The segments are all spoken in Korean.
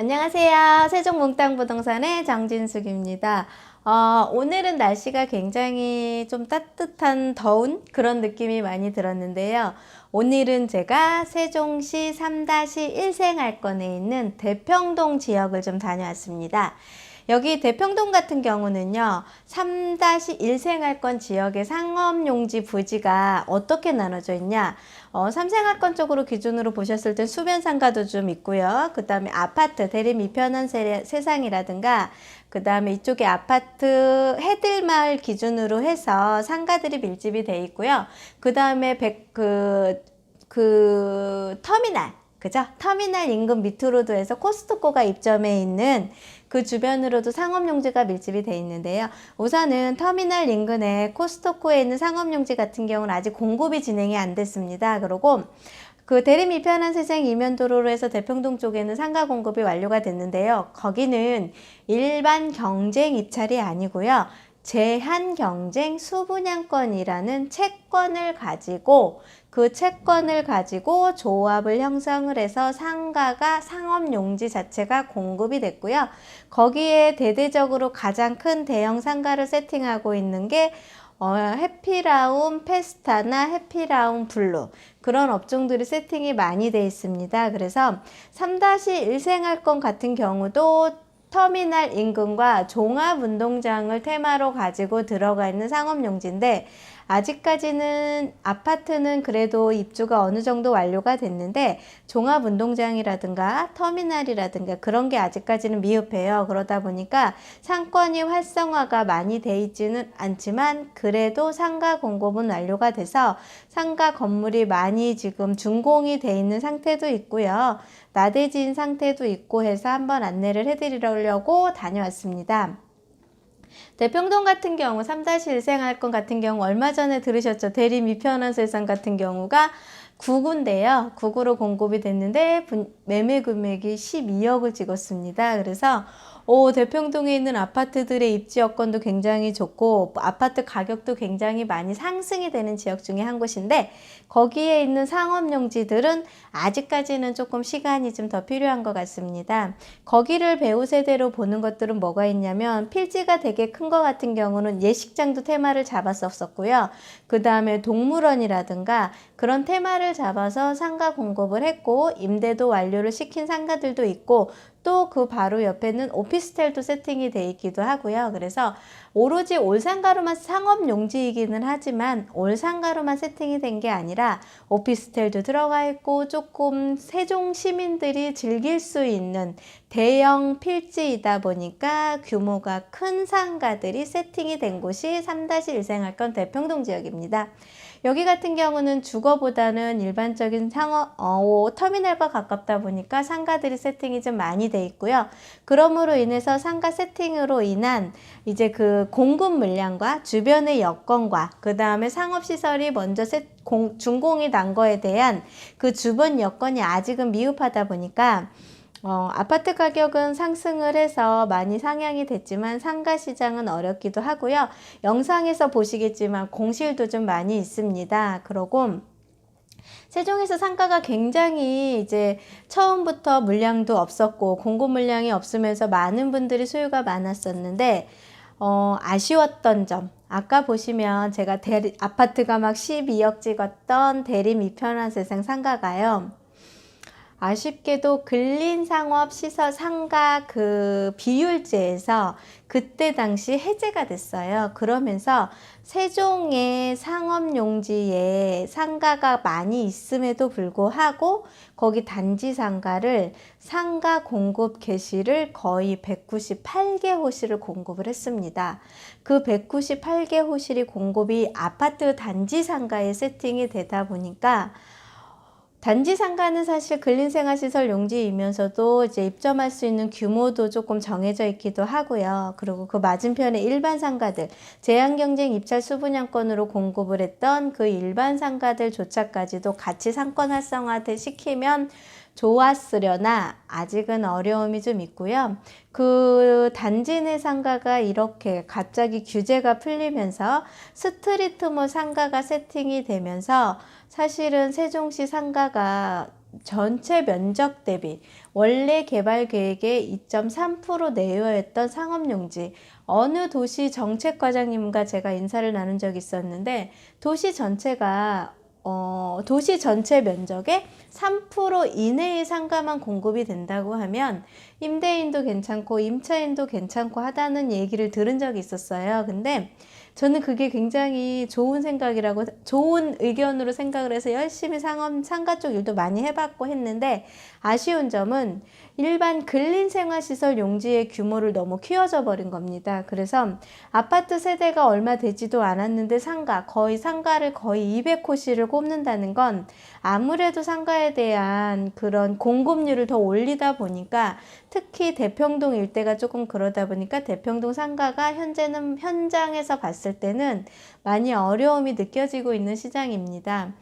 안녕하세요. 세종몽땅부동산의 정진숙입니다. 오늘은 날씨가 굉장히 좀 따뜻한 더운 그런 느낌이 많이 들었는데요. 오늘은 제가 세종시 3-1 생활권에 있는 대평동 지역을 좀 다녀왔습니다. 여기 대평동 같은 경우는요, 3-1 생활권 지역의 상업용지 부지가 어떻게 나눠져 있냐? 3생활권 쪽으로 기준으로 보셨을 땐 수변상가도 좀 있고요. 그 다음에 아파트, 대림 이편한 세상이라든가, 그 다음에 이쪽에 아파트 해들마을 기준으로 해서 상가들이 밀집이 돼 있고요. 그 다음에 터미널, 그죠? 터미널 인근 밑으로도 해서 코스트코가 입점해 있는 그 주변으로도 상업용지가 밀집이 돼 있는데요. 우선은 터미널 인근에 코스트코에 있는 상업용지 같은 경우는 아직 공급이 진행이 안 됐습니다. 그리고 그 대림 이편한 세상 이면도로로 해서 대평동 쪽에는 상가 공급이 완료가 됐는데요. 거기는 일반 경쟁 입찰이 아니고요. 제한경쟁 수분양권이라는 채권을 가지고 그 채권을 가지고 조합을 형성을 해서 상가가 상업용지 자체가 공급이 됐고요. 거기에 대대적으로 가장 큰 대형 상가를 세팅하고 있는 게 해피라운 페스타나 해피라운 블루 그런 업종들이 세팅이 많이 돼 있습니다. 그래서 3-1 생활권 같은 경우도 터미널 인근과 종합운동장을 테마로 가지고 들어가 있는 상업용지인데 아직까지는 아파트는 그래도 입주가 어느 정도 완료가 됐는데 종합운동장이라든가 터미널이라든가 그런 게 아직까지는 미흡해요. 그러다 보니까 상권이 활성화가 많이 돼 있지는 않지만 그래도 상가 공급은 완료가 돼서 상가 건물이 많이 지금 준공이 돼 있는 상태도 있고요. 나대진 상태도 있고 해서 한번 안내를 해드리려고 다녀왔습니다. 대평동 같은 경우 3-1 생활권 같은 경우 얼마 전에 들으셨죠? 대림 이편한 세상 같은 경우가 9구인데요. 9구로 공급이 됐는데 매매 금액이 12억을 찍었습니다. 그래서 대평동에 있는 아파트들의 입지 여건도 굉장히 좋고 아파트 가격도 굉장히 많이 상승이 되는 지역 중에 한 곳인데 거기에 있는 상업용지들은 아직까지는 조금 시간이 좀 더 필요한 것 같습니다. 거기를 배후 세대로 보는 것들은 뭐가 있냐면 필지가 되게 큰 것 같은 경우는 예식장도 테마를 잡았었고요. 그 다음에 동물원이라든가 그런 테마를 잡아서 상가 공급을 했고 임대도 완료를 시킨 상가들도 있고 또 그 바로 옆에는 오피스텔도 세팅이 돼 있기도 하고요. 그래서 오로지 올상가로만 상업용지이기는 하지만 올상가로만 세팅이 된 게 아니라 오피스텔도 들어가 있고 조금 세종 시민들이 즐길 수 있는 대형 필지이다 보니까 규모가 큰 상가들이 세팅이 된 곳이 3-1 생활권 대평동 지역입니다. 여기 같은 경우는 주거보다는 일반적인 터미널과 가깝다 보니까 상가들이 세팅이 좀 많이 돼 있고요. 그러므로 인해서 상가 세팅으로 인한 이제 그 공급 물량과 주변의 여건과 그 다음에 상업시설이 먼저 준공이 난 거에 대한 그 주변 여건이 아직은 미흡하다 보니까 아파트 가격은 상승을 해서 많이 상향이 됐지만 상가 시장은 어렵기도 하고요. 영상에서 보시겠지만 공실도 좀 많이 있습니다. 그러고 세종에서 상가가 굉장히 이제 처음부터 물량도 없었고 공급 물량이 없으면서 많은 분들이 수요가 많았었는데 아쉬웠던 점 아까 보시면 제가 아파트가 막 12억 찍었던 대림 이편한 세상 상가가요. 아쉽게도 근린상업시설 상가 그 비율제에서 그때 당시 해제가 됐어요. 그러면서 세종의 상업용지에 상가가 많이 있음에도 불구하고 거기 단지 상가를 상가 공급 개시를 거의 198개 호실을 공급을 했습니다. 그 198개 호실이 공급이 아파트 단지 상가에 세팅이 되다 보니까 단지 상가는 사실 근린생활시설 용지이면서도 이제 입점할 수 있는 규모도 조금 정해져 있기도 하고요. 그리고 그 맞은편에 일반 상가들, 제한경쟁 입찰 수분양권으로 공급을 했던 그 일반 상가들조차까지도 같이 상권 활성화 시키면 좋았으려나 아직은 어려움이 좀 있고요. 그 단지 내 상가가 이렇게 갑자기 규제가 풀리면서 스트리트몰 상가가 세팅이 되면서 사실은 세종시 상가가 전체 면적 대비 원래 개발 계획의 2.3% 내외였던 상업용지, 어느 도시 정책과장님과 제가 인사를 나눈 적이 있었는데 도시 전체가 도시 전체 면적의 3% 이내의 상가만 공급이 된다고 하면 임대인도 괜찮고 임차인도 괜찮고 하다는 얘기를 들은 적이 있었어요. 근데 저는 그게 굉장히 좋은 의견으로 생각을 해서 열심히 상가 쪽 일도 많이 해봤고 했는데, 아쉬운 점은 일반 근린생활시설 용지의 규모를 너무 키워져 버린 겁니다. 그래서 아파트 세대가 얼마 되지도 않았는데 상가를 거의 200호씩을 꼽는다는 건 아무래도 상가에 대한 그런 공급률을 더 올리다 보니까, 특히 대평동 일대가 조금 그러다 보니까 대평동 상가가 현재는 현장에서 봤을 때는 많이 어려움이 느껴지고 있는 시장입니다.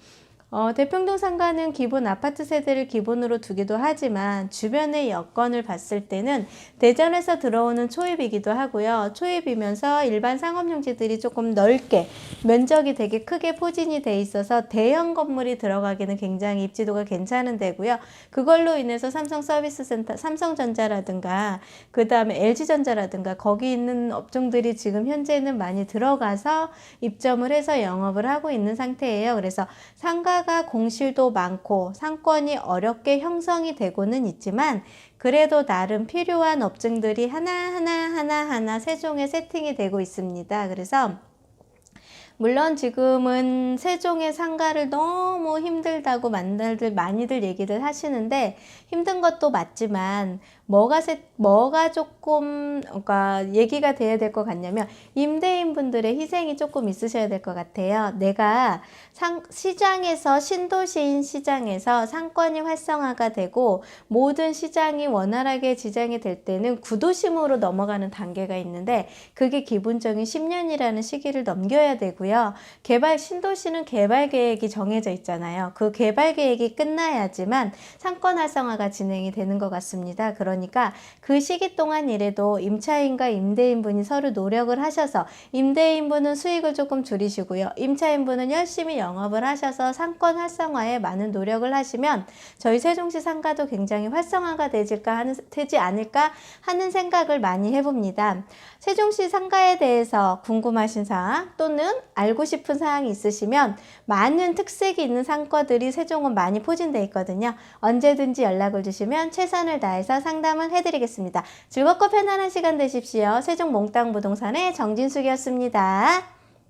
대평동 상가는 기본 아파트 세대를 기본으로 두기도 하지만 주변의 여건을 봤을 때는 대전에서 들어오는 초입이기도 하고요. 초입이면서 일반 상업용지들이 조금 넓게 면적이 되게 크게 포진이 돼 있어서 대형 건물이 들어가기는 굉장히 입지도가 괜찮은 데고요. 그걸로 인해서 삼성서비스센터, 삼성전자라든가 그 다음에 LG전자라든가 거기 있는 업종들이 지금 현재는 많이 들어가서 입점을 해서 영업을 하고 있는 상태예요. 그래서 상가가 공실도 많고 상권이 어렵게 형성이 되고는 있지만, 그래도 나름 필요한 업종들이 하나하나 세종에 세팅이 되고 있습니다. 그래서 물론 지금은 세종의 상가를 너무 힘들다고 많이들 얘기를 하시는데, 힘든 것도 맞지만 뭐가 조금 얘기가 돼야 될 것 같냐면, 임대인분들의 희생이 조금 있으셔야 될 것 같아요. 내가 시장에서, 신도시인 시장에서 상권이 활성화가 되고 모든 시장이 원활하게 지정이 될 때는 구도심으로 넘어가는 단계가 있는데, 그게 기본적인 10년이라는 시기를 넘겨야 되고요. 신도시는 개발 계획이 정해져 있잖아요. 그 개발 계획이 끝나야지만 상권 활성화가 진행이 되는 것 같습니다. 그러니까 그 시기 동안이라도 임차인과 임대인분이 서로 노력을 하셔서, 임대인분은 수익을 조금 줄이시고요, 임차인분은 열심히 영업을 하셔서 상권 활성화에 많은 노력을 하시면 저희 세종시 상가도 굉장히 활성화가 되지 않을까 하는 생각을 많이 해봅니다. 세종시 상가에 대해서 궁금하신 사항 또는 알고 싶은 사항이 있으시면, 많은 특색이 있는 상가들이 세종은 많이 포진되어 있거든요. 언제든지 연락을 주시면 최선을 다해서 상담을 해드리겠습니다. 즐겁고 편안한 시간 되십시오. 세종 몽땅 부동산의 정진숙이었습니다.